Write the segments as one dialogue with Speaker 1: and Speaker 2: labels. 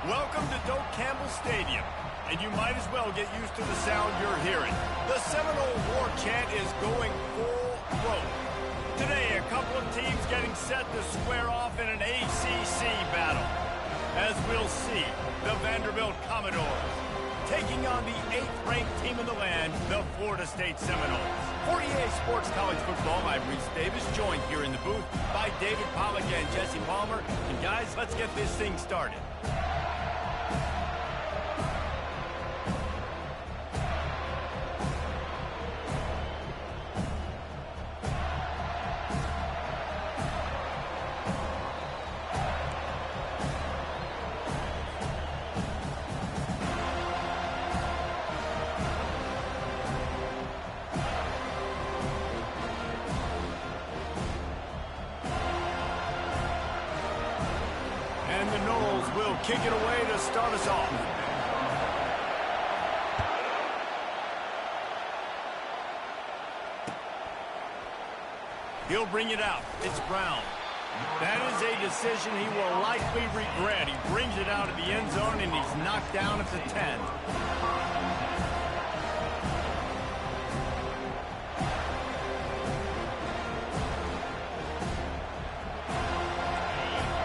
Speaker 1: Welcome to Doak Campbell Stadium, and you might as well get used to the sound you're hearing. The Seminole War chant is going full throat. Today, a couple of teams getting set to square off in an ACC battle. As we'll see, the Vanderbilt Commodores taking on the 8th-ranked team in the land, the Florida State Seminoles. For EA Sports College Football, I'm Reese Davis, joined here in the booth by David Pollack and Jesse Palmer. And guys, let's get this thing started. And the Noles will kick it away to start us off. He'll bring it out. It's Brown. That is a decision he will likely regret. He brings it out of the end zone, and he's knocked down at the 10.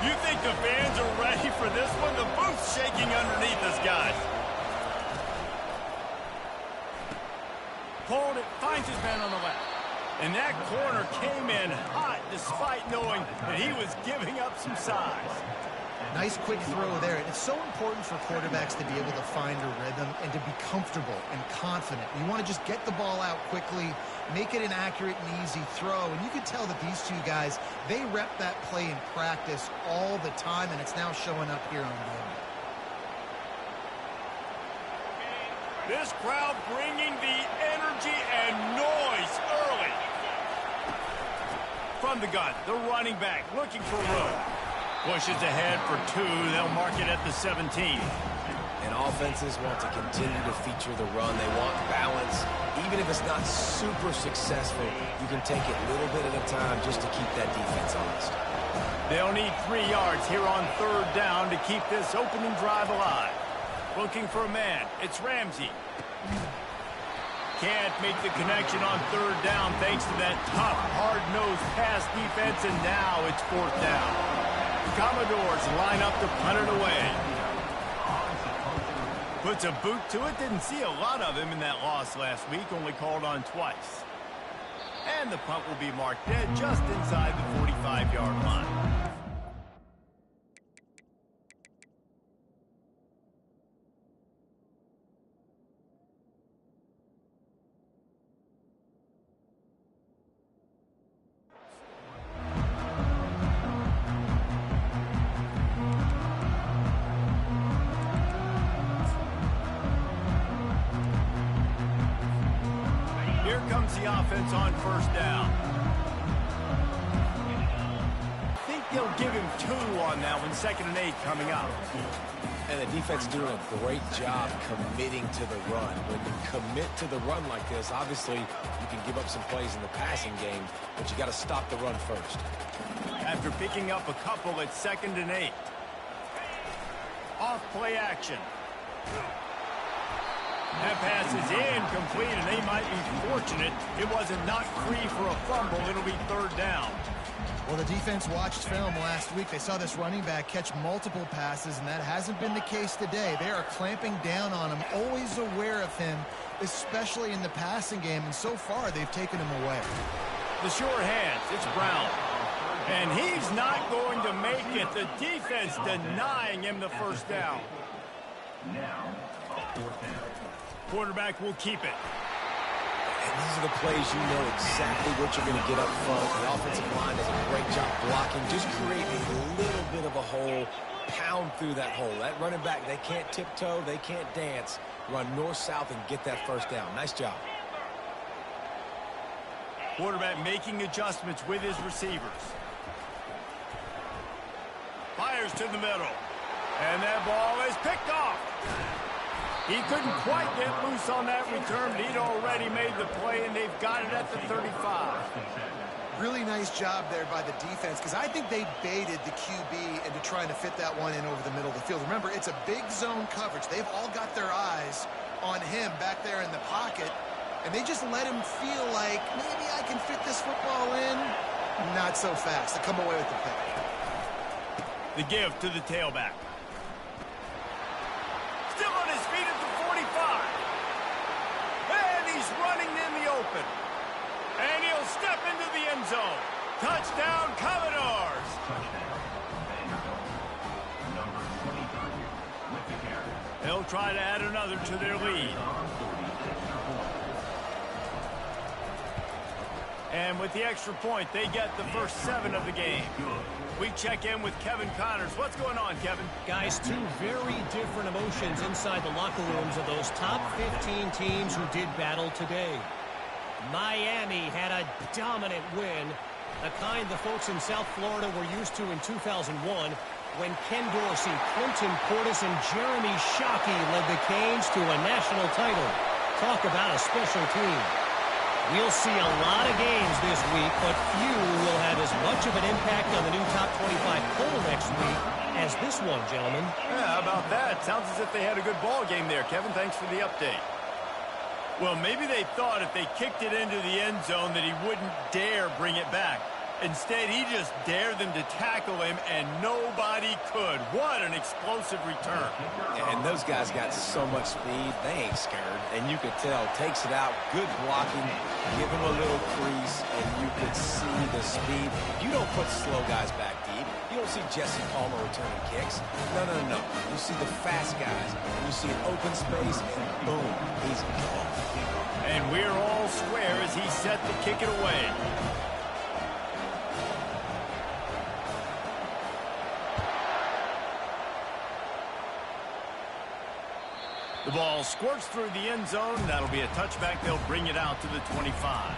Speaker 1: You think the fans are ready for this one? The booth's shaking underneath us, guys. Hold it, finds his man on the left. And that corner came in hot despite knowing that he was giving up some size.
Speaker 2: Nice quick throw there. It's so important for quarterbacks to be able to find a rhythm and to be comfortable and confident. You want to just get the ball out quickly, make it an accurate and easy throw. And you can tell that these two guys, they rep that play in practice all the time, and it's now showing up here on game.
Speaker 1: This crowd bringing the energy and noise early. From the gun, the running back looking for room. Pushes ahead for 2. They'll mark it at the 17.
Speaker 3: And offenses want to continue to feature the run. They want balance. Even if it's not super successful, you can take it little bit at a time just to keep that defense honest.
Speaker 1: They'll need 3 yards here on 3rd down to keep this opening drive alive. Looking for a man. It's Ramsey. Can't make the connection on 3rd down thanks to that tough, hard-nosed pass defense, and now it's 4th down. Commodores line up to punt it away. Puts a boot to it. Didn't see a lot of him in that loss last week, only called on twice. And the punt will be marked dead just inside the 45-yard line. Here comes the offense on 1st down. I think they'll give him 2 on that one, 2nd and 8 coming up.
Speaker 3: And the defense doing a great job committing to the run. When you commit to the run like this, obviously you can give up some plays in the passing game, but you got to stop the run first.
Speaker 1: After picking up a couple at 2nd and 8. Off play action. That pass is incomplete, and they might be fortunate it wasn't knocked free for a fumble. It'll be 3rd down.
Speaker 2: Well, the defense watched film last week. They saw this running back catch multiple passes, and that hasn't been the case today. They are clamping down on him, always aware of him, especially in the passing game, and so far they've taken him away.
Speaker 1: The sure hands, it's Brown. And he's not going to make it. The defense denying him the 1st down. Quarterback will keep it.
Speaker 3: And these are the plays you know exactly what you're going to get up front. The offensive line does a great job blocking. Just create a little bit of a hole, pound through that hole. That running back, they can't tiptoe, they can't dance. Run north-south and get that 1st down. Nice job.
Speaker 1: Quarterback making adjustments with his receivers. Fires to the middle. And that ball is picked off. He couldn't quite get loose on that return, but he'd already made the play, and they've got it at the 35.
Speaker 2: Really nice job there by the defense, because I think they baited the QB into trying to fit that one in over the middle of the field. Remember, it's a big zone coverage. They've all got their eyes on him back there in the pocket, and they just let him feel like, maybe I can fit this football in. Not so fast. They come away with the pick.
Speaker 1: The give to the tailback. Still on his feet at the 45. And he's running in the open. And he'll step into the end zone. Touchdown, Commodores! They'll try to add another to their lead. And with the extra point, they get the first 7 of the game. We check in with Kevin Connors. What's going on, Kevin?
Speaker 4: Guys, 2 very different emotions inside the locker rooms of those top 15 teams who did battle today. Miami had a dominant win, the kind the folks in South Florida were used to in 2001 when Ken Dorsey, Clinton Portis, and Jeremy Shockey led the Canes to a national title. Talk about a special team. We'll see a lot of games this week, but few will have as much of an impact on the new top 25 poll next week as this one, gentlemen.
Speaker 1: Yeah, how about that? Sounds as if they had a good ball game there, Kevin. Thanks for the update. Well, maybe they thought if they kicked it into the end zone that he wouldn't dare bring it back. Instead, he just dared them to tackle him, and nobody could. What an explosive return.
Speaker 3: And those guys got so much speed, they ain't scared. And you could tell, takes it out, good blocking, give him a little crease, and you could see the speed. You don't put slow guys back deep. You don't see Jesse Palmer returning kicks. No, no, no. You see the fast guys. You see an open space, and boom, he's gone.
Speaker 1: And we're all square as he's set to kick it away. The ball squirts through the end zone. That'll be a touchback. They'll bring it out to the 25.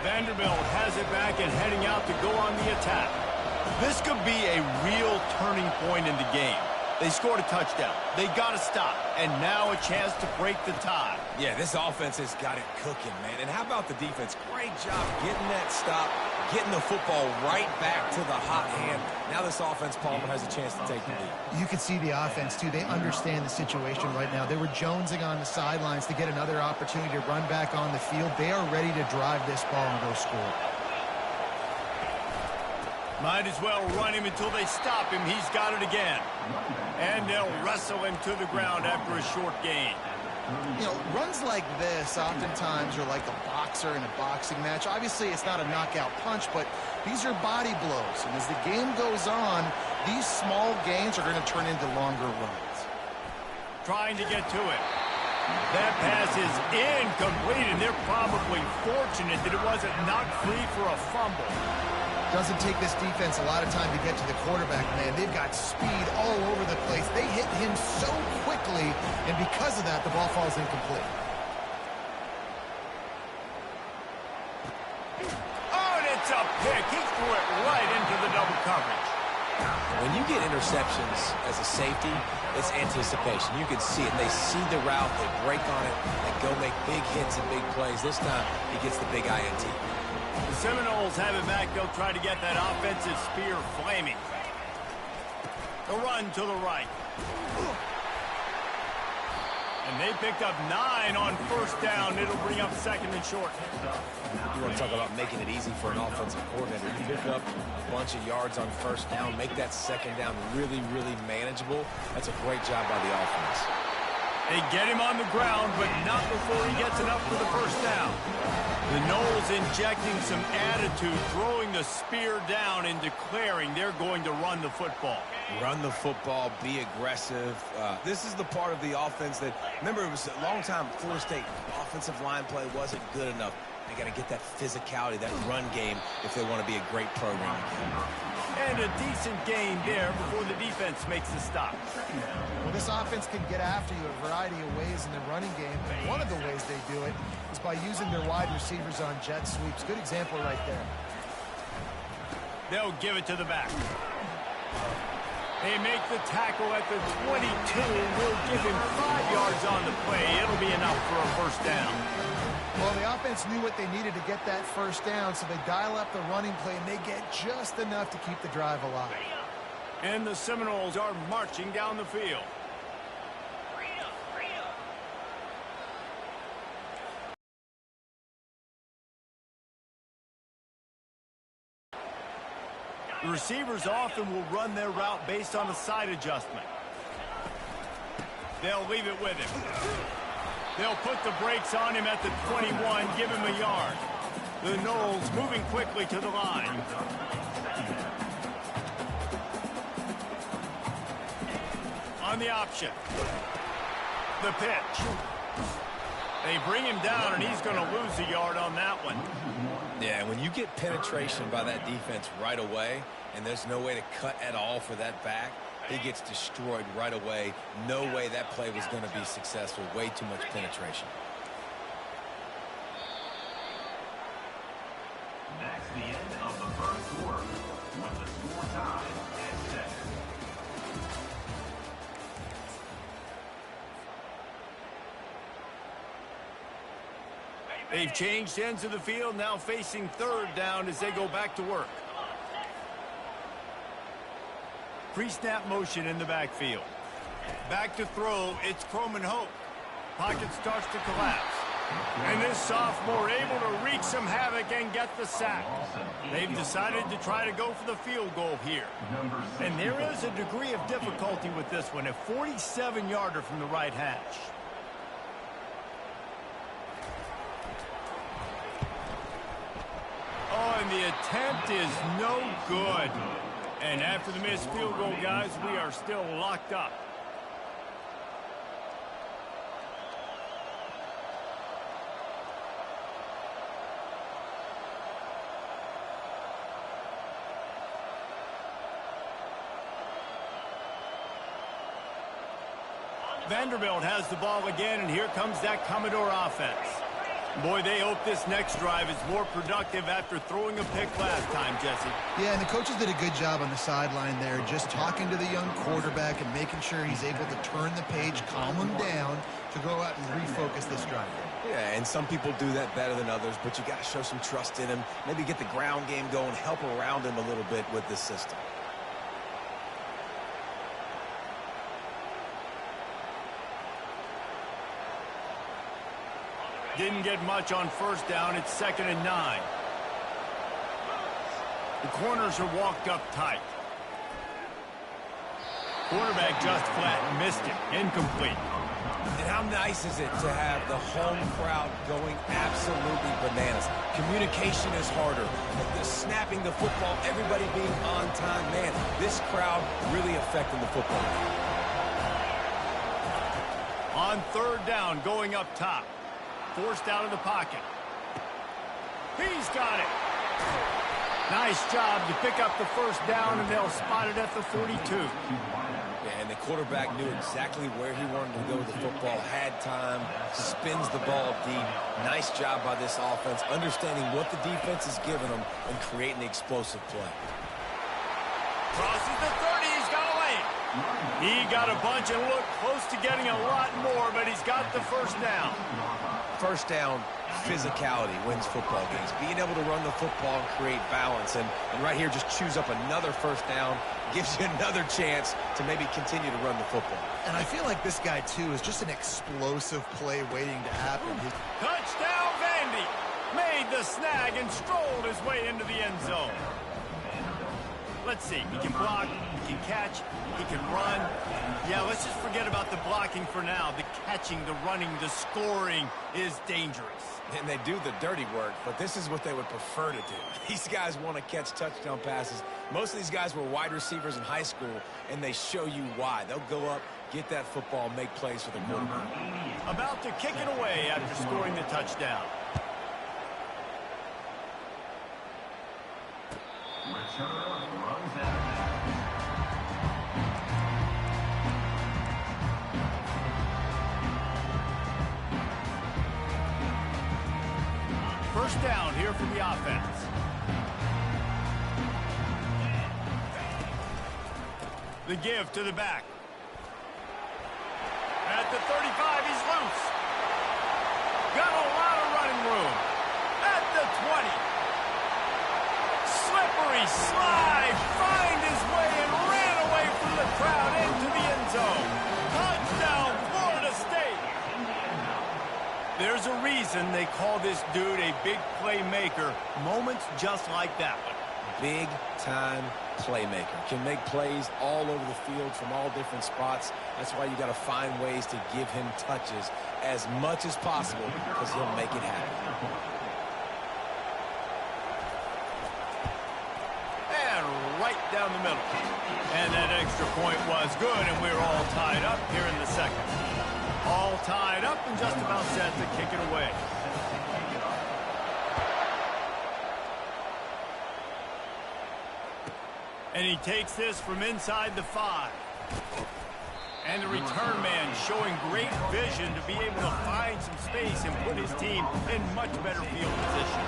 Speaker 1: Vanderbilt has it back and heading out to go on the attack. This could be a real turning point in the game. They scored a touchdown. They got to stop. And now a chance to break the tie.
Speaker 3: Yeah, this offense has got it cooking, man. And how about the defense? Great job getting that stop, getting the football right back to the hot hand. Now this offense, Palmer, has a chance to take the lead.
Speaker 2: You can see the offense, too. They understand the situation right now. They were jonesing on the sidelines to get another opportunity to run back on the field. They are ready to drive this ball and go score.
Speaker 1: Might as well run him until they stop him. He's got it again. And they'll wrestle him to the ground after a short gain.
Speaker 2: You know, runs like this oftentimes are like a boxer in a boxing match. Obviously, it's not a knockout punch, but these are body blows. And as the game goes on, these small gains are going to turn into longer runs.
Speaker 1: Trying to get to it. That pass is incomplete, and they're probably fortunate that it wasn't knocked free for a fumble.
Speaker 2: Doesn't take this defense a lot of time to get to the quarterback, man. They've got speed all over the place. They hit him so quickly, and because of that, the ball falls incomplete.
Speaker 1: Oh, and it's a pick. He threw it right into the double coverage.
Speaker 3: When you get interceptions as a safety, it's anticipation. You can see it. They see the route, they break on it, they go make big hits and big plays. This time, he gets the big INT.
Speaker 1: The Seminoles have it back. They'll try to get that offensive spear flaming. The run to the right. And they picked up 9 on first down. It'll bring up second and short.
Speaker 3: You want to talk about making it easy for an offensive coordinator. You pick up a bunch of yards on first down, make that second down really, really manageable. That's a great job by the offense.
Speaker 1: They get him on the ground, but not before he gets enough for the first down. The Noles injecting some attitude, throwing the spear down and declaring they're going to run the football.
Speaker 3: Run the football, be aggressive. This is the part of the offense that, remember, it was a long time, Florida State offensive line play wasn't good enough. They got to get that physicality, that run game, if they want to be a great program again.
Speaker 1: And a decent gain there before the defense makes the stop.
Speaker 2: Well, this offense can get after you a variety of ways in the running game. And one of the ways they do it is by using their wide receivers on jet sweeps. Good example right there.
Speaker 1: They'll give it to the back. They make the tackle at the 22. We'll give him 5 yards on the play. It'll be enough for a first down.
Speaker 2: Well, the offense knew what they needed to get that first down, so they dial up the running play, and they get just enough to keep the drive alive.
Speaker 1: And the Seminoles are marching down the field. The receivers often will run their route based on a side adjustment. They'll leave it with him. They'll put the brakes on him at the 21, give him a yard. The Noles moving quickly to the line. On the option. The pitch. They bring him down, and he's going to lose a yard on that one.
Speaker 3: Yeah, when you get penetration by that defense right away, and there's no way to cut at all for that back, he gets destroyed right away. No way that play was going to be successful. Way too much penetration.
Speaker 5: That's the end of the first quarter, with the score tied at 6.
Speaker 1: They've changed ends of the field, now facing third down as they go back to work. Pre-snap motion in the backfield. Back to throw, it's Croman Hope. Pocket starts to collapse. And this sophomore able to wreak some havoc and get the sack. They've decided to try to go for the field goal here. And there is a degree of difficulty with this one, a 47-yarder from the right hash. Oh, and the attempt is no good. And after the missed field goal, guys, we are still locked up. Vanderbilt has the ball again, and here comes that Commodore offense. Boy, they hope this next drive is more productive after throwing a pick last time, Jesse.
Speaker 2: Yeah, and the coaches did a good job on the sideline there, just talking to the young quarterback and making sure he's able to turn the page, calm him down to go out and refocus this drive.
Speaker 3: Yeah, and some people do that better than others, but you got to show some trust in him, maybe get the ground game going, help around him a little bit with this system.
Speaker 1: Didn't get much on first down. It's 2nd and 9. The corners are walked up tight. Quarterback just flat missed it. Incomplete.
Speaker 3: And how nice is it to have the home crowd going absolutely bananas? Communication is harder. The snapping the football, everybody being on time. Man, this crowd really affecting the football game.
Speaker 1: On third down, going up top. Forced out of the pocket. He's got it. Nice job to pick up the first down, and they'll spot it at the 42.
Speaker 3: Yeah, and the quarterback knew exactly where he wanted to go with the football, had time, spins the ball deep. Nice job by this offense, understanding what the defense is giving them and creating the explosive play.
Speaker 1: Crosses the 30. He's got a lane. He got a bunch and looked close to getting a lot more, but he's got the first down.
Speaker 3: First down, physicality wins football games. Being able to run the football and create balance. And right here, just choose up another first down, gives you another chance to maybe continue to run the football.
Speaker 2: And I feel like this guy, too, is just an explosive play waiting to happen.
Speaker 1: Touchdown, Vandy. Made the snag and strolled his way into the end zone. Let's see. He can block, he can catch, he can run. Yeah, let's just forget about the blocking for now. The catching, the running, the scoring is dangerous.
Speaker 3: And they do the dirty work, but this is what they would prefer to do. These guys want to catch touchdown passes. Most of these guys were wide receivers in high school, and they show you why. They'll go up, get that football, make plays for the quarterback.
Speaker 1: About to kick it away after scoring the touchdown. First down here for the offense. The give to the back. At the 35, he's loose. Got a lot of running room. At the 20. Slippery slide. Find his way and ran away from the crowd into the end zone. Touchdown, Florida State. There's a reason they call this dude a big playmaker. Moments just like that one.
Speaker 3: Big-time playmaker. Can make plays all over the field from all different spots. That's why you got to find ways to give him touches as much as possible because he'll make it happen.
Speaker 1: And right down the middle. And that extra point was good, and we're all tied up here in the second. All tied up and just about set to kick it away. And he takes this from inside the 5. And the return man showing great vision to be able to find some space and put his team in much better field position.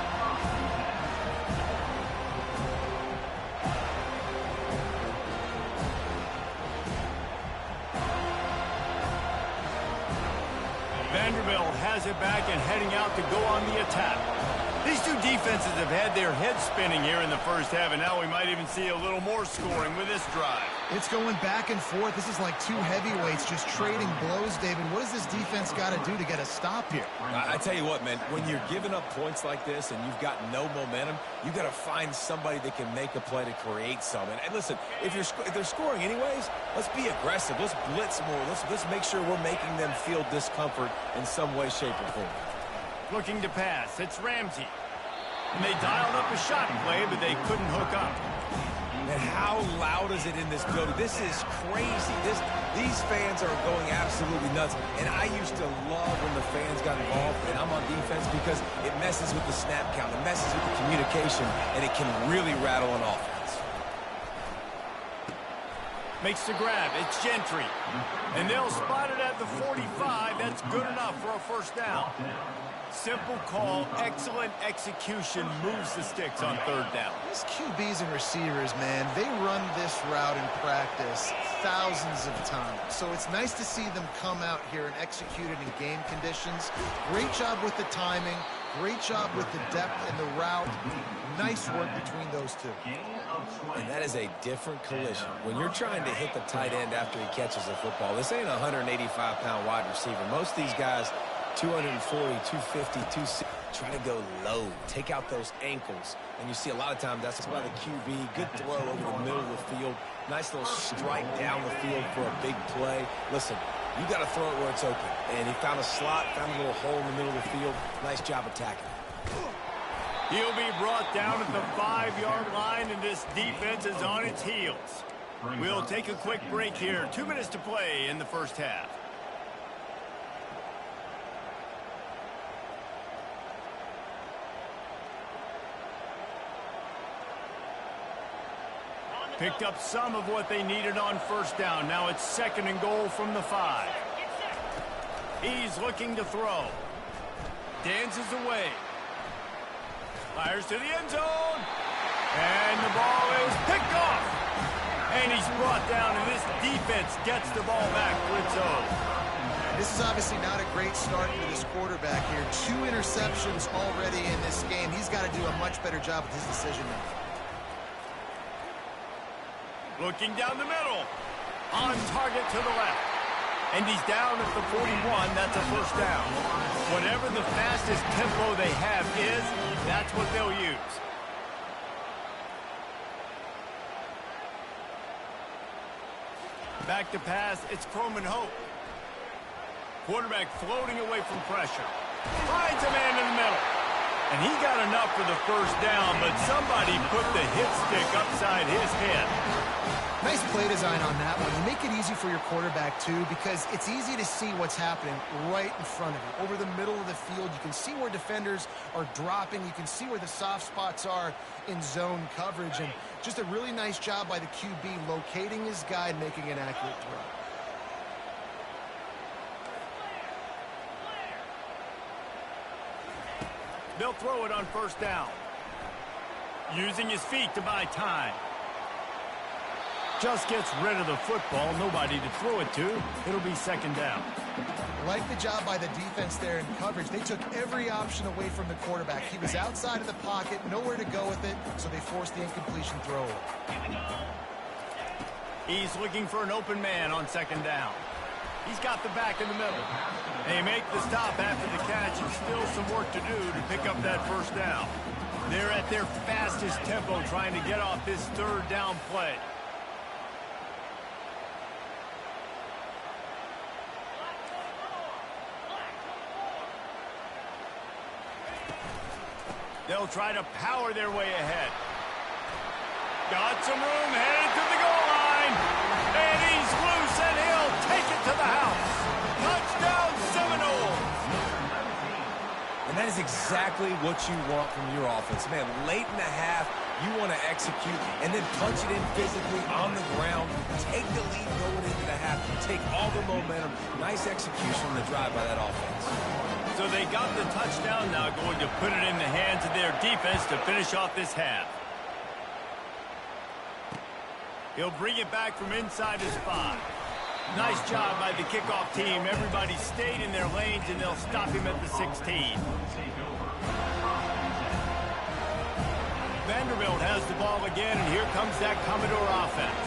Speaker 1: Vanderbilt has it back and heading out to go on the attack. These two defenses have had their heads spinning here in the first half, and now we might even see a little more scoring with this drive.
Speaker 2: It's going back and forth. This is like two heavyweights just trading blows, David. What does this defense got to do to get a stop here?
Speaker 3: I tell you what, man, when you're giving up points like this and you've got no momentum, you got to find somebody that can make a play to create something. And listen, if they're scoring anyways, let's be aggressive. Let's blitz more. Let's make sure we're making them feel discomfort in some way, shape, or form.
Speaker 1: Looking to pass. It's Ramsey. And they dialed up a shot play, but they couldn't hook up.
Speaker 3: And how loud is it in this building? This is crazy. These fans are going absolutely nuts. And I used to love when the fans got involved, and I'm on defense, because it messes with the snap count. It messes with the communication, and it can really rattle an offense.
Speaker 1: Makes the grab. It's Gentry. And they'll spot it at the 45. That's good enough for a first down. Simple call, excellent execution, moves the sticks on third down.
Speaker 2: These QBs and receivers, man, they run this route in practice thousands of times. So it's nice to see them come out here and execute it in game conditions. Great job with the timing. Great job with the depth and the route. Nice work between those two.
Speaker 3: And that is a different collision. When you're trying to hit the tight end after he catches the football, this ain't a 185-pound wide receiver. Most of these guys, 240, 250, 260. Try to go low. Take out those ankles. And you see a lot of times that's by the QB. Good throw over the middle of the field. Nice little strike down the field for a big play. Listen, you got to throw it where it's open. And he found a slot, found a little hole in the middle of the field. Nice job attacking.
Speaker 1: He'll be brought down at the 5-yard line, and this defense is on its heels. We'll take a quick break here. 2 minutes to play in the first half. Picked up some of what they needed on first down. Now it's 2nd and goal from the 5. He's looking to throw. Dances away. Fires to the end zone. And the ball is picked off. And he's brought down, and this defense gets the ball back for its own.
Speaker 2: This is obviously not a great start for this quarterback here. 2 interceptions already in this game. He's got to do a much better job with his decision-making.
Speaker 1: Looking down the middle. On target to the left. And he's down at the 41. That's a first down. Whatever the fastest tempo they have is, that's what they'll use. Back to pass. It's Croman Hope. Quarterback floating away from pressure. Finds a man in the middle. And he got enough for the first down, but somebody put the hit stick upside his head.
Speaker 2: Nice play design on that one. You make it easy for your quarterback, too, because it's easy to see what's happening right in front of you. Over the middle of the field, you can see where defenders are dropping. You can see where the soft spots are in zone coverage. And just a really nice job by the QB locating his guy and making an accurate throw.
Speaker 1: They'll throw it on first down. Using his feet to buy time. Just gets rid of the football, nobody to throw it to. It'll be second down.
Speaker 2: Like the job by the defense there in coverage. They took every option away from the quarterback. He was outside of the pocket, nowhere to go with it, so they forced the incompletion throw.
Speaker 1: He's looking for an open man on second down. He's got the back in the middle. They make the stop after the catch and still some work to do to pick up that first down. They're at their fastest tempo trying to get off this third down play. They'll try to power their way ahead. Got some room, headed to the goal line. And he's loose, and he'll take it to the house. Touchdown, Seminoles.
Speaker 3: And that is exactly what you want from your offense. Man, late in the half, you want to execute and then punch it in physically on the ground. Take the lead going into the half. Take all the momentum. Nice execution on the drive by that offense.
Speaker 1: So they got the touchdown, now going to put it in the hands of their defense to finish off this half. He'll bring it back from inside his 5. Nice job by the kickoff team. Everybody stayed in their lanes, and they'll stop him at the 16. Vanderbilt has the ball again, and here comes that Commodore offense.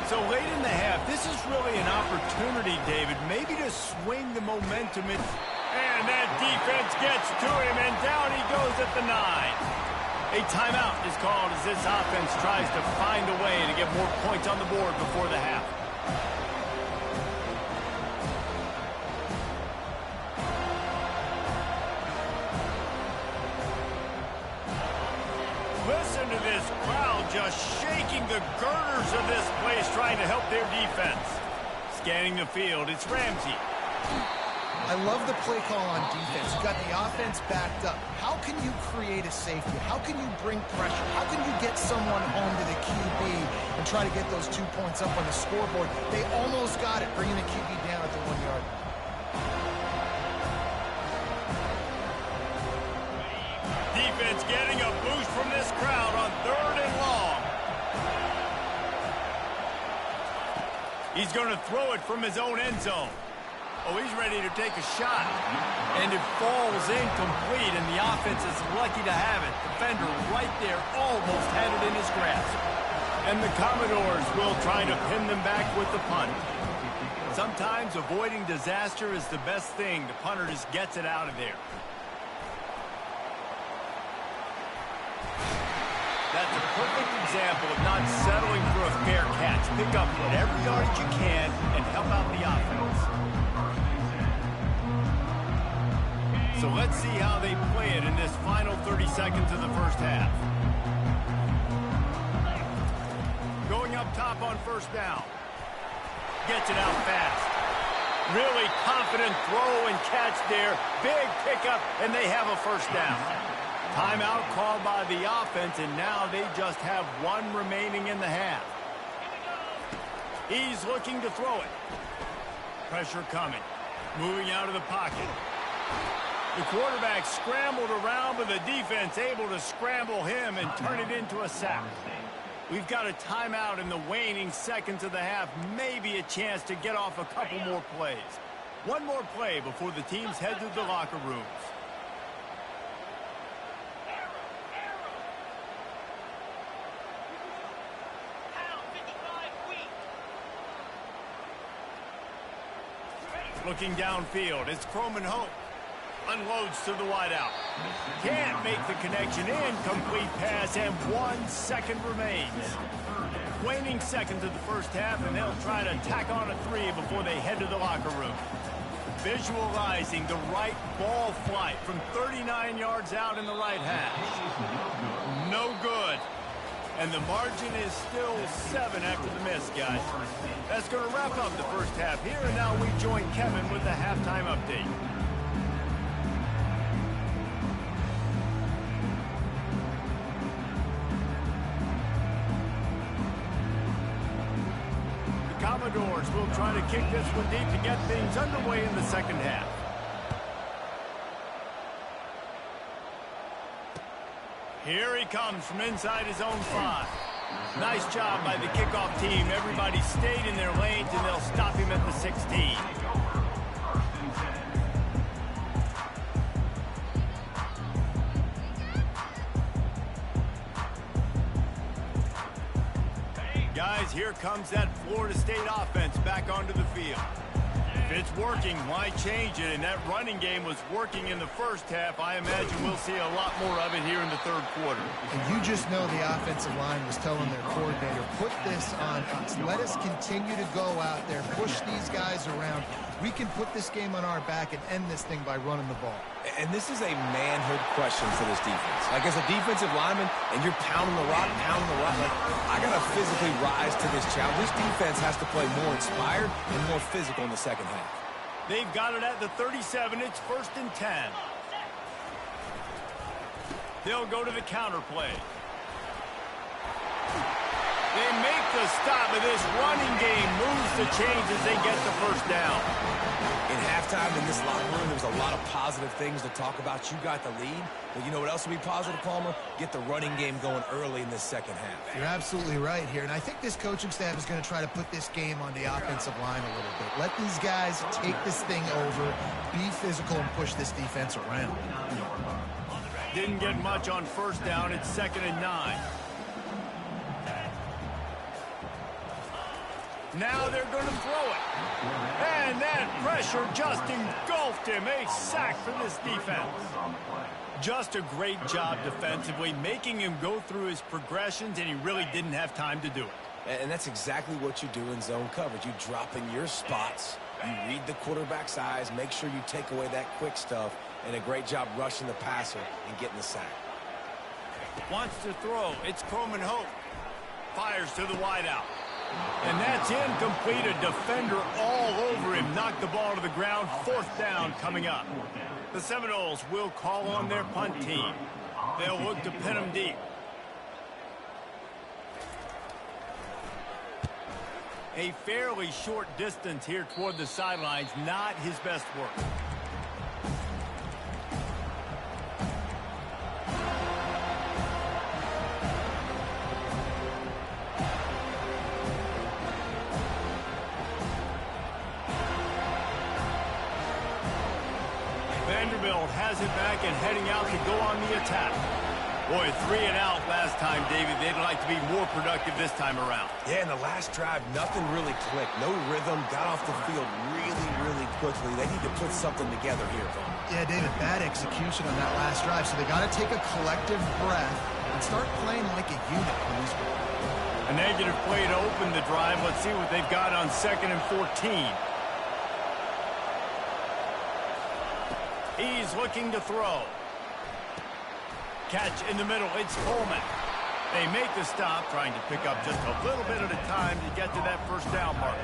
Speaker 1: So late in the half, this is really an opportunity, David, maybe to swing the momentum. And that defense gets to him, and down he goes at the 9. A timeout is called as this offense tries to find a way to get more points on the board before the half. Listen to this crowd just shaking the girders of this place trying to help their defense. Scanning the field, it's Ramsey.
Speaker 2: I love the play call on defense. You got the offense backed up. How can you create a safety? How can you bring pressure? How can you get someone home to the QB and try to get those 2 points up on the scoreboard? They almost got it, bringing the QB down at the 1 yard.
Speaker 1: Defense getting a boost from this crowd on 3rd and long. He's going to throw it from his own end zone. Oh, he's ready to take a shot. And it falls incomplete, and the offense is lucky to have it. Defender right there almost had it in his grasp. And the Commodores will try to pin them back with the punt. Sometimes avoiding disaster is the best thing. The punter just gets it out of there. That's a perfect example of not settling for a fair catch. Pick up whatever yardage you can and help out the offense. So let's see how they play it in this final 30 seconds of the first half. Going up top on first down. Gets it out fast. Really confident throw and catch there. Big pickup, and they have a first down. Timeout called by the offense, and now they just have 1 remaining in the half. He's looking to throw it. Pressure coming. Moving out of the pocket. The quarterback scrambled around, but the defense able to scramble him and turn it into a sack. We've got a timeout in the waning seconds of the half. Maybe a chance to get off a couple more plays. 1 more play before the teams head to the locker rooms. Looking downfield, it's Croman Hope. Unloads to the wideout. Can't make the connection. Incomplete pass, and 1 second remains. Waning seconds of the first half, and they'll try to tack on a 3 before they head to the locker room. Visualizing the right ball flight from 39 yards out in the right hash. No good. And the margin is still 7 after the miss, guys. That's going to wrap up the first half here, and now we join Kevin with the halftime update. Commodores will try to kick this one deep to get things underway in the second half. Here he comes from inside his own 5. Nice job by the kickoff team. Everybody stayed in their lanes, and they'll stop him at the 16. Guys, here comes that Florida State offense back onto the field. If it's working, why change it? And that running game was working in the first half. I imagine we'll see a lot more of it here in the third quarter.
Speaker 2: And you just know the offensive line was telling their coordinator, put this on us. Let us continue to go out there, push these guys around. We can put this game on our back and end this thing by running the ball.
Speaker 3: And this is a manhood question for this defense. Like, as a defensive lineman, and you're pounding the rock, like, I got to physically rise to this challenge. This defense has to play more inspired and more physical in the second half.
Speaker 1: They've got it at the 37. It's 1st and 10. They'll go to the counter play. They make the stop, and this running game moves the chains as they get the first down.
Speaker 3: In halftime, in this locker room, there was a lot of positive things to talk about. You got the lead, but you know what else would be positive, Palmer? Get the running game going early in this second half.
Speaker 2: You're absolutely right here, and I think this coaching staff is going to try to put this game on the offensive line a little bit. Let these guys take this thing over, be physical, and push this defense around.
Speaker 1: Didn't get much on first down. It's 2nd and 9. Now they're going to throw it. And that pressure just engulfed him. A sack for this defense. Just a great job defensively, making him go through his progressions, and he really didn't have time to do it.
Speaker 3: And that's exactly what you do in zone coverage. You drop in your spots, you read the quarterback's eyes, make sure you take away that quick stuff, and a great job rushing the passer and getting the sack.
Speaker 1: Wants to throw. It's Coleman Hope. Fires to the wideout. And that's incomplete. A defender all over him. Knocked the ball to the ground. 4th down coming up. The Seminoles will call on their punt team. They'll look to pin them deep. A fairly short distance here toward the sidelines. Not his best work. Vanderbilt has it back and heading out to go on the attack. Boy, 3 and out last time, David. They'd like to be more productive this time around.
Speaker 3: Yeah, in the last drive, nothing really clicked. No rhythm, got off the field really quickly. They need to put something together here, Tom.
Speaker 2: Yeah, David, bad execution on that last drive, so they got to take a collective breath and start playing like a unit on this one.
Speaker 1: A negative play to open the drive. Let's see what they've got on 2nd and 14. He's looking to throw. Catch in the middle. It's Coleman. They make the stop, trying to pick up just a little bit at a time to get to that first down mark.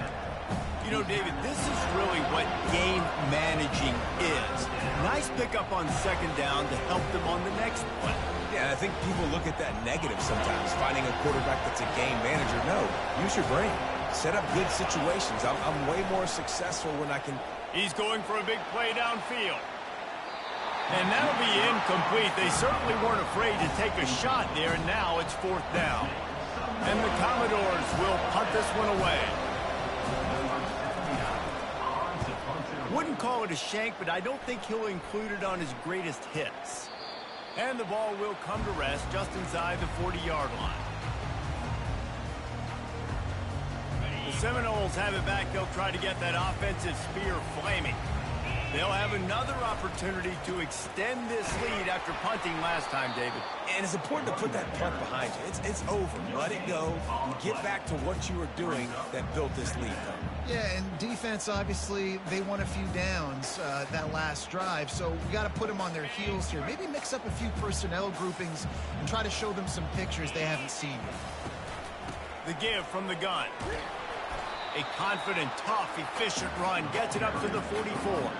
Speaker 1: You know, David, this is really what game managing is. Nice pickup on 2nd down to help them on the next play.
Speaker 3: Yeah, I think people look at that negative sometimes, finding a quarterback that's a game manager. No, use your brain. Set up good situations. I'm way more successful when I can...
Speaker 1: He's going for a big play downfield. And that'll be incomplete. They certainly weren't afraid to take a shot there, and now it's 4th down. And the Commodores will punt this one away. Wouldn't call it a shank, but I don't think he'll include it on his greatest hits. And the ball will come to rest just inside the 40-yard line. The Seminoles have it back. They'll try to get that offensive spear flaming. They'll have another opportunity to extend this lead after punting last time, David.
Speaker 3: And it's important to put that punt behind you. It's over. Let it go. And get back to what you were doing that built this lead.
Speaker 2: Yeah, and defense, obviously, they won a few downs that last drive, so we got to put them on their heels here. Maybe mix up a few personnel groupings and try to show them some pictures they haven't seen yet.
Speaker 1: The give from the gun. A confident, tough, efficient run. Gets it up to the 44.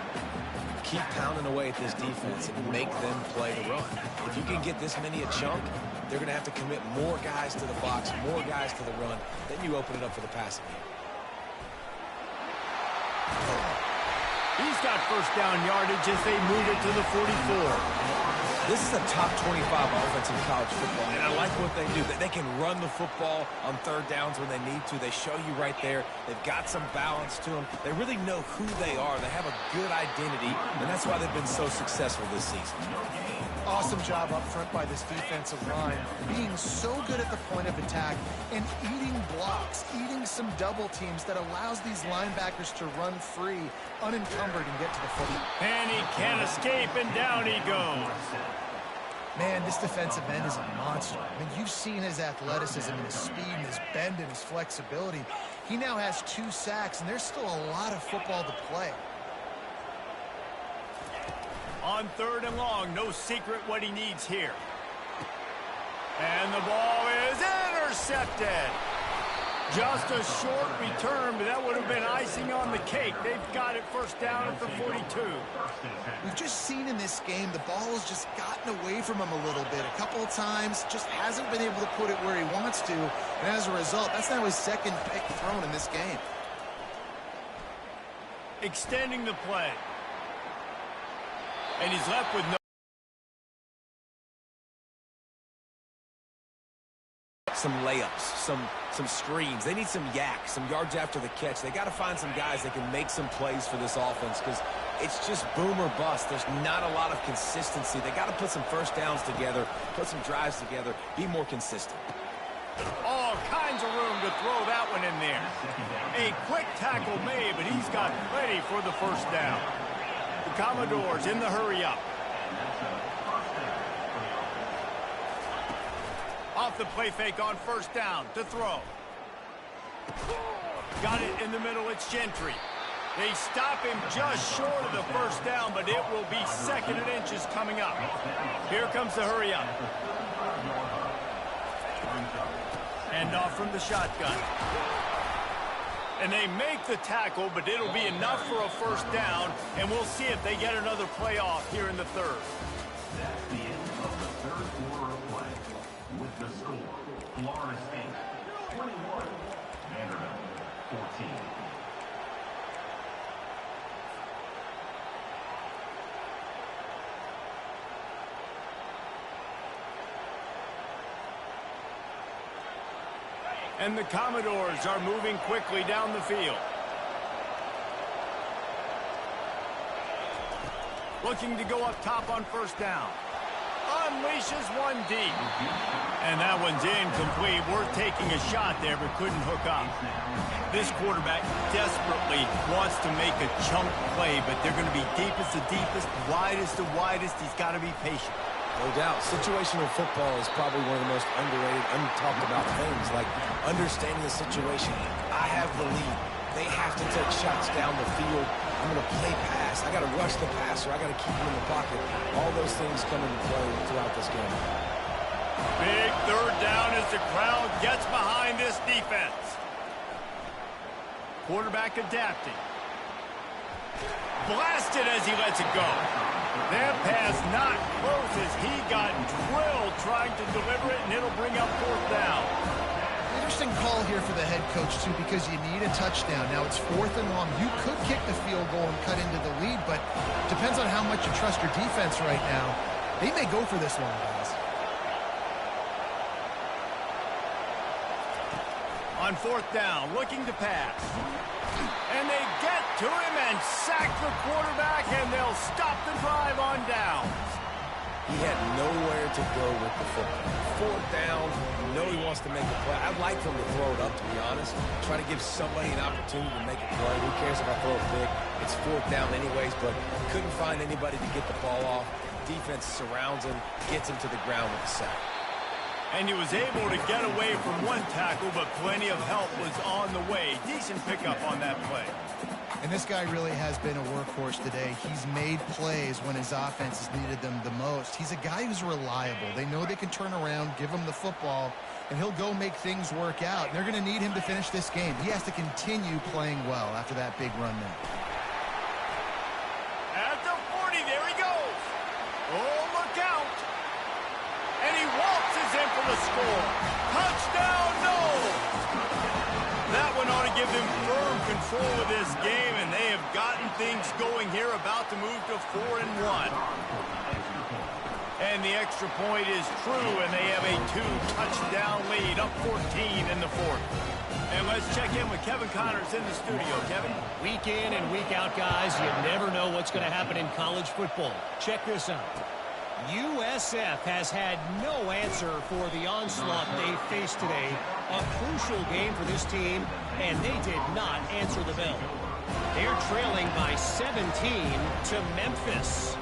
Speaker 3: Keep pounding away at this defense and make them play the run. If you can get this many a chunk, they're going to have to commit more guys to the box, more guys to the run. Then you open it up for the passing game.
Speaker 1: He's got first down yardage as they move it to the 44.
Speaker 3: This is a top 25 offense in college football, and I like what they do. They can run the football on third downs when they need to. They show you right there. They've got some balance to them. They really know who they are. They have a good identity, and that's why they've been so successful this season.
Speaker 2: Awesome job up front by this defensive line, being so good at the point of attack and eating blocks, eating some double teams that allows these linebackers to run free, unencumbered, and get to the football.
Speaker 1: And he can't escape, and down he goes.
Speaker 2: Man, this defensive end is a monster. I mean, you've seen his athleticism and his speed and his bend and his flexibility. He now has 2 sacks, and there's still a lot of football to play.
Speaker 1: On 3rd and long, no secret what he needs here. And the ball is intercepted. Just a short return, but that would have been icing on the cake. They've got it first down at the 42.
Speaker 2: We've just seen in this game the ball has just gotten away from him a little bit. A couple of times, just hasn't been able to put it where he wants to. And as a result, that's now his 2nd pick thrown in this game.
Speaker 1: Extending the play. And he's left with no.
Speaker 3: Some layups, some screens. They need some yak, some yards after the catch. They got to find some guys that can make some plays for this offense because it's just boom or bust. There's not a lot of consistency. They got to put some first downs together, put some drives together, be more consistent.
Speaker 1: All kinds of room to throw that one in there. A quick tackle made, but he's got plenty for the first down. The Commodores in the hurry up. Off the play fake on first down to throw. Got it in the middle, it's Gentry. They stop him just short of the first down, but it will be 2nd and inches coming up. Here comes the hurry up. And off from the shotgun. And they make the tackle, but it'll be enough for a first down, and we'll see if they get another play off here in the 3rd.
Speaker 5: That's the end of the 3rd quarter of play. With the score, Florida State 21, Vanderbilt 14.
Speaker 1: And the Commodores are moving quickly down the field. Looking to go up top on first down. Unleashes one deep. And that one's incomplete. Worth taking a shot there, but couldn't hook up. This quarterback desperately wants to make a chunk play, but they're going to be deepest to deepest, widest to widest. He's got to be patient.
Speaker 3: No doubt. Situational football is probably one of the most underrated, untalked about things, like understanding the situation. I have the lead. They have to take shots down the field. I'm going to play pass. I got to rush the passer. I got to keep him in the pocket. All those things come into play throughout this game.
Speaker 1: Big 3rd down as the crowd gets behind this defense. Quarterback adapting. Blasted as he lets it go. That pass not close as he got drilled trying to deliver it, and it'll bring up 4th down.
Speaker 2: Interesting call here for the head coach, too, because you need a touchdown. Now it's 4th and long. You could kick the field goal and cut into the lead, but depends on how much you trust your defense right now. They may go for this one, guys.
Speaker 1: On 4th down, looking to pass. And they get to him and sack the quarterback, and they'll stop the drive on downs.
Speaker 3: He had nowhere to go with the football. 4th down, you know he wants to make a play. I'd like for him to throw it up, to be honest. Try to give somebody an opportunity to make a play. Who cares if I throw it big? It's 4th down anyways, but couldn't find anybody to get the ball off. Defense surrounds him, gets him to the ground with the sack.
Speaker 1: And he was able to get away from one tackle, but plenty of help was on the way. Decent pickup on that play.
Speaker 2: And this guy really has been a workhorse today. He's made plays when his offense has needed them the most. He's a guy who's reliable. They know they can turn around, give him the football, and he'll go make things work out. And they're going to need him to finish this game. He has to continue playing well after that big run now.
Speaker 1: At the 40, there he goes. Oh, look out. And he waltzes in for the score. Touchdown, no! That one ought to give them firm control of this game, and they have gotten things going here, about to move to 4-1. And the extra point is true, and they have a 2-touchdown lead, up 14 in the fourth. And let's check in with Kevin Connors in the studio. Kevin?
Speaker 4: Week in and week out, guys, you never know what's going to happen in college football. Check this out. USF has had no answer for the onslaught they faced today. A crucial game for this team, and they did not answer the bell. They're trailing by 17 to Memphis.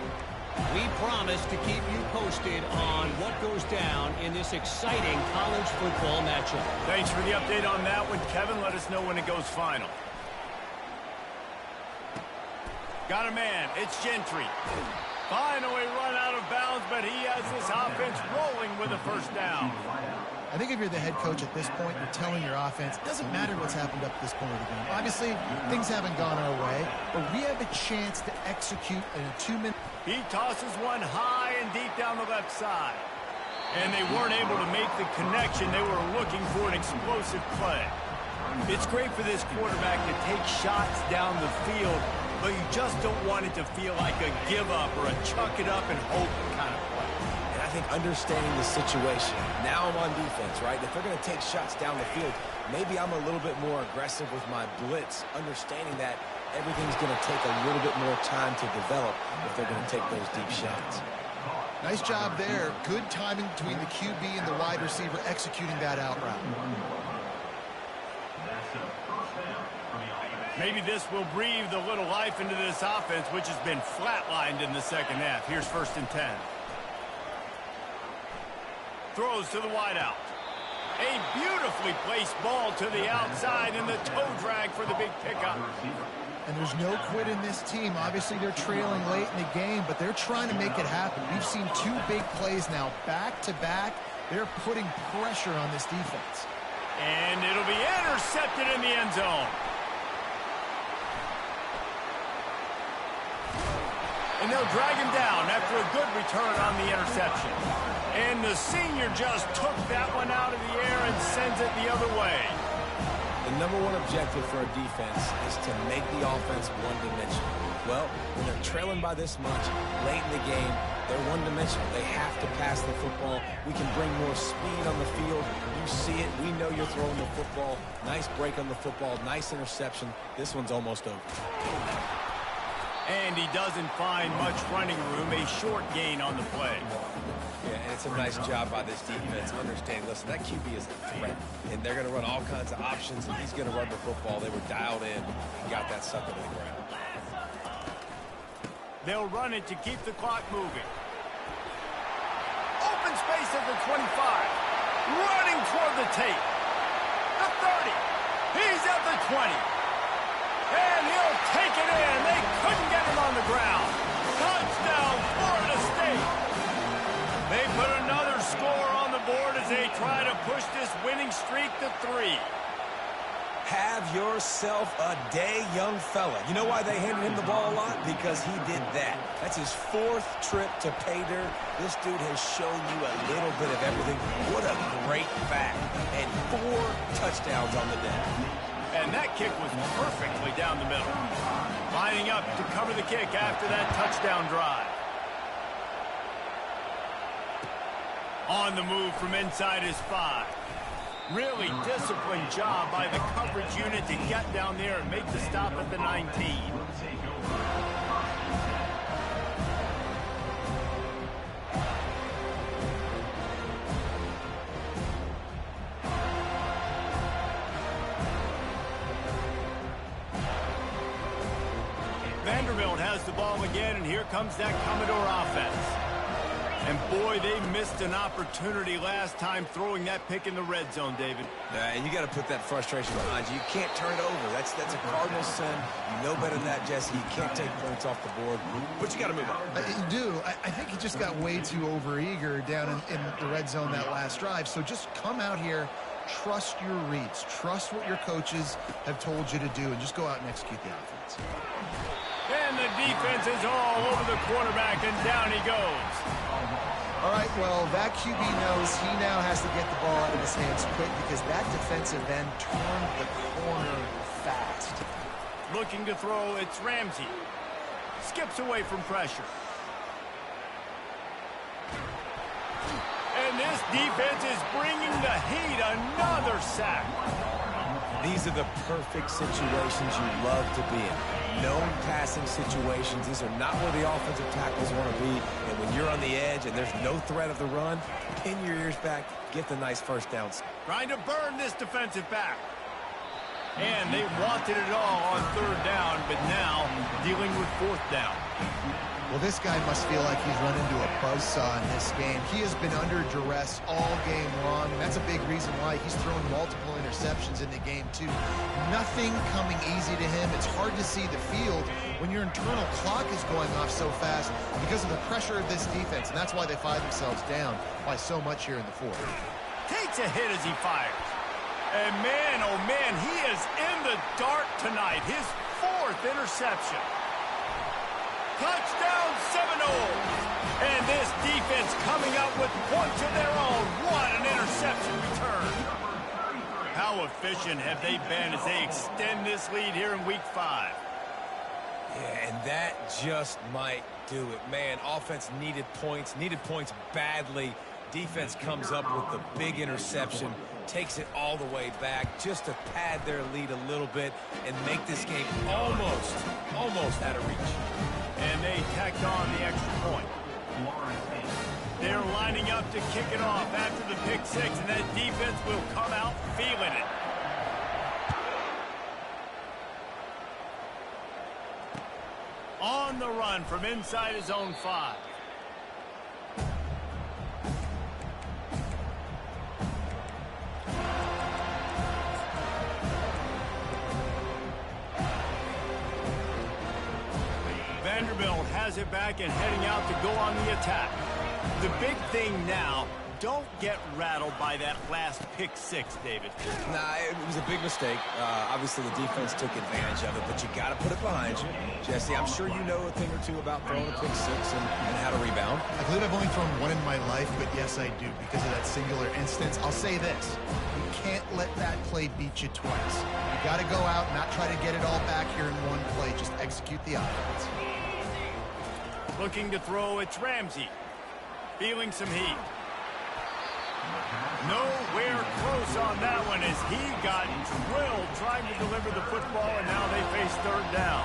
Speaker 4: We promise to keep you posted on what goes down in this exciting college football matchup.
Speaker 1: Thanks for the update on that one, Kevin. Let us know when it goes final. Got a man. It's Gentry. Finally run out of bounds, but he has this offense rolling with a first down.
Speaker 2: I think if you're the head coach at this point, you're telling your offense, it doesn't matter what's happened up to this point of the game. Obviously, things haven't gone our way, but we have a chance to execute in a 2-minute...
Speaker 1: He tosses one high and deep down the left side. And they weren't able to make the connection. They were looking for an explosive play. It's great for this quarterback to take shots down the field, but you just don't want it to feel like a give-up or a chuck it up and hope kind of play.
Speaker 3: And I think understanding the situation, now I'm on defense, right? If they're going to take shots down the field, maybe I'm a little bit more aggressive with my blitz, understanding that everything's going to take a little bit more time to develop if they're going to take those deep shots.
Speaker 2: Nice job there. Good timing between the QB and the wide receiver executing that out route.
Speaker 1: Maybe this will breathe a little life into this offense, which has been flatlined in the second half. Here's 1st and 10. Throws to the wideout. A beautifully placed ball to the outside, and the toe drag for the big pickup.
Speaker 2: And there's no quit in this team. Obviously, they're trailing late in the game, but they're trying to make it happen. We've seen 2 big plays now, back-to-back. They're putting pressure on this defense.
Speaker 1: And it'll be intercepted in the end zone. And they'll drag him down after a good return on the interception. And the senior just took that one out of the air and sends it the other way.
Speaker 3: The number one objective for a defense is to make the offense one-dimensional. Well, when they're trailing by this much, late in the game, they're one-dimensional. They have to pass the football. We can bring more speed on the field. You see it. We know you're throwing the football. Nice break on the football. Nice interception. This one's almost over.
Speaker 1: And he doesn't find much running room. A short gain on the play.
Speaker 3: Yeah, and it's a nice job by this defense. Understand, listen, that QB is a threat. And they're going to run all kinds of options, and he's going to run the football. They were dialed in and got that sucker to the ground.
Speaker 1: They'll run it to keep the clock moving. Open space at the 25. Running toward the tape. The 30. He's at the 20. And he'll take it in. They couldn't get him on the ground. Touchdown, Florida State. They put another score on the board as they try to push this winning streak to 3.
Speaker 3: Have yourself a day, young fella. You know why they handed him the ball a lot? Because he did that. That's his 4th trip to pay dirt. This dude has shown you a little bit of everything. What a great back. And 4 touchdowns on the day.
Speaker 1: And that kick was perfectly down the middle. Lining up to cover the kick after that touchdown drive. On the move from inside his 5. Really disciplined job by the coverage unit to get down there and make the stop at the 19. Vanderbilt has the ball again, and here comes that Commodore offense. And boy, they missed an opportunity last time throwing that pick in the red zone, David.
Speaker 3: And you got to put that frustration behind you. You can't turn it over. That's a Cardinal sin. You know better than that, Jesse. You can't take points off the board, but you got to move on.
Speaker 2: You do. I think he just got way too overeager down in the red zone that last drive. So just come out here, trust your reads, trust what your coaches have told you to do, and just go out and execute the offense.
Speaker 1: And the defense is all over the quarterback, and down he goes.
Speaker 2: All right, well, that QB knows he now has to get the ball out of his hands quick because that defensive end turned the corner fast.
Speaker 1: Looking to throw, it's Ramsey. Skips away from pressure. And this defense is bringing the heat. Another sack.
Speaker 3: These are the perfect situations you love to be in. Known passing situations. These are not where the offensive tackles want to be. And when you're on the edge and there's no threat of the run, pin your ears back, get the nice first down.
Speaker 1: Trying to burn this defensive back. And they wanted it all on third down, but now dealing with fourth down.
Speaker 2: Well, this guy must feel like he's run into a buzzsaw in this game. He has been under duress all game long, and that's a big reason why he's thrown multiple interceptions in the game, too. Nothing coming easy to him. It's hard to see the field when your internal clock is going off so fast because of the pressure of this defense, and that's why they find themselves down by so much here in the fourth.
Speaker 1: Takes a hit as he fires. And man, oh man, he is in the dark tonight. His fourth interception. Touchdown Seminoles! And this defense coming up with points of their own. What an interception return. How efficient have they been as they extend this lead here in Week 5?
Speaker 3: Yeah, and that just might do it. Man, offense needed points badly. Defense comes up with the big interception, takes it all the way back just to pad their lead a little bit and make this game almost out of reach.
Speaker 1: And they tacked on the extra point. They're lining up to kick it off after the pick six, and that defense will come out feeling it. On the run from inside his own 5. Vanderbilt has it back and heading out to go on the attack. The big thing now, don't get rattled by that last pick six, David.
Speaker 3: Nah, it was a big mistake. Obviously, the defense took advantage of it, but you got to put it behind you. Jesse, I'm sure you know a thing or two about throwing a pick six and how to rebound.
Speaker 2: I believe I've only thrown one in my life, but yes, I do because of that singular instance. I'll say this. You can't let that play beat you twice. You got to go out and not try to get it all back here in one play. Just execute the offense.
Speaker 1: Looking to throw, it's Ramsey. Feeling some heat. Nowhere close on that one as he got drilled trying to deliver the football, and now they face third down.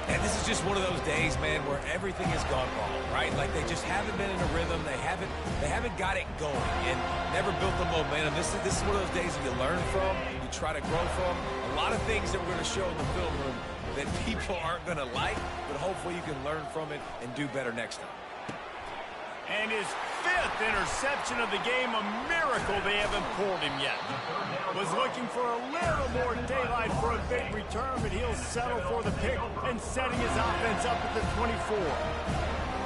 Speaker 3: And this is just one of those days, man, where everything has gone wrong, right? Like they just haven't been in a rhythm. They haven't got it going and never built the momentum. This is one of those days that you learn from, you try to grow from. A lot of things that we're going to show in the film room that people aren't going to like, but hopefully you can learn from it and do better next time.
Speaker 1: And his fifth interception of the game, a miracle they haven't pulled him yet. Was looking for a little more daylight for a big return, but he'll settle for the pick and setting his offense up at the 24.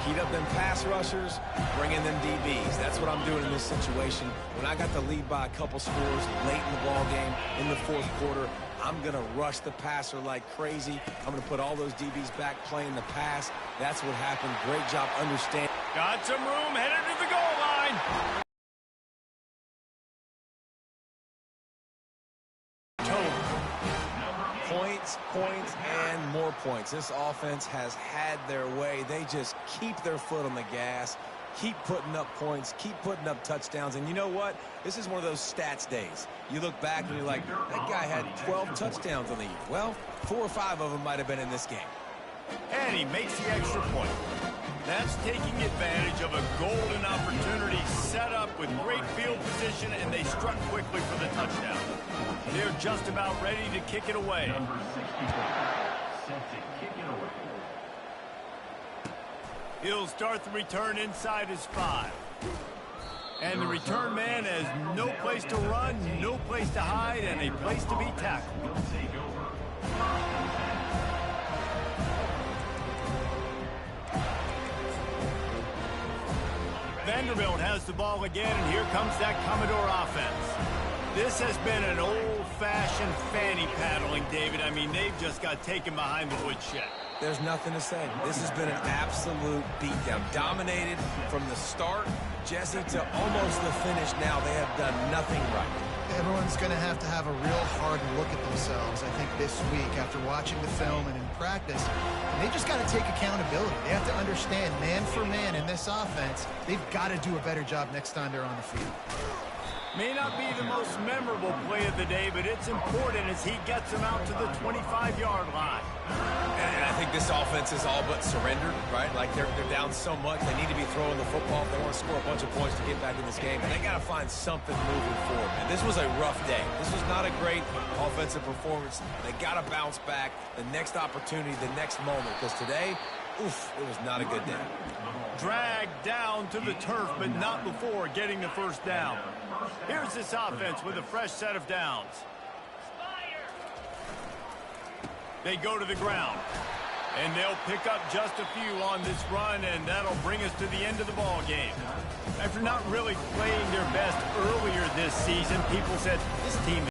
Speaker 3: Heat up them pass rushers, bring in them DBs. That's what I'm doing in this situation. When I got the lead by a couple scores late in the ball game in the fourth quarter, I'm going to rush the passer like crazy. I'm going to put all those DBs back playing the pass. That's what happened. Great job understanding.
Speaker 1: Got some room, headed to the goal line. Points,
Speaker 3: and more points. This offense has had their way. They just keep their foot on the gas, keep putting up points, keep putting up touchdowns. And you know what? This is one of those stats days. You look back and you're like, that guy had 12 touchdowns on the year. Well, 4 or 5 of them might have been in this game.
Speaker 1: And he makes the extra point. That's taking advantage of a golden opportunity set up with great field position, and they struck quickly for the touchdown. They're just about ready to kick it away.
Speaker 5: Number 65 set to kick it away.
Speaker 1: He'll start the return inside his 5. And the return man has no place to run, no place to hide, and a place to be tackled.
Speaker 5: Will take over.
Speaker 1: Vanderbilt has the ball again, and here comes that Commodore offense. This has been an old-fashioned fanny paddling, David. I mean, they've just got taken behind the woodshed.
Speaker 3: There's nothing to say. This has been an absolute beatdown. Dominated from the start, Jesse, to almost the finish now. They have done nothing right.
Speaker 2: Everyone's going to have a real hard look at themselves, I think, this week after watching the film and in practice. And they just got to take accountability. They have to understand, man for man in this offense, they've got to do a better job next time they're on the field.
Speaker 1: May not be the most memorable play of the day, but it's important as he gets them out to the 25-yard line.
Speaker 3: And I think this offense is all but surrendered, right? Like they're down so much. They need to be throwing the football if they want to score a bunch of points to get back in this game. And they got to find something moving forward. And this was a rough day. This was not a great offensive performance. They got to bounce back the next opportunity, the next moment. Because today, oof, it was not a good day.
Speaker 1: Dragged down to the turf, but not before getting the first down. Here's this offense with a fresh set of downs. They go to the ground. And they'll pick up just a few on this run, and that'll bring us to the end of the ball game. After not really playing their best earlier this season, people said this team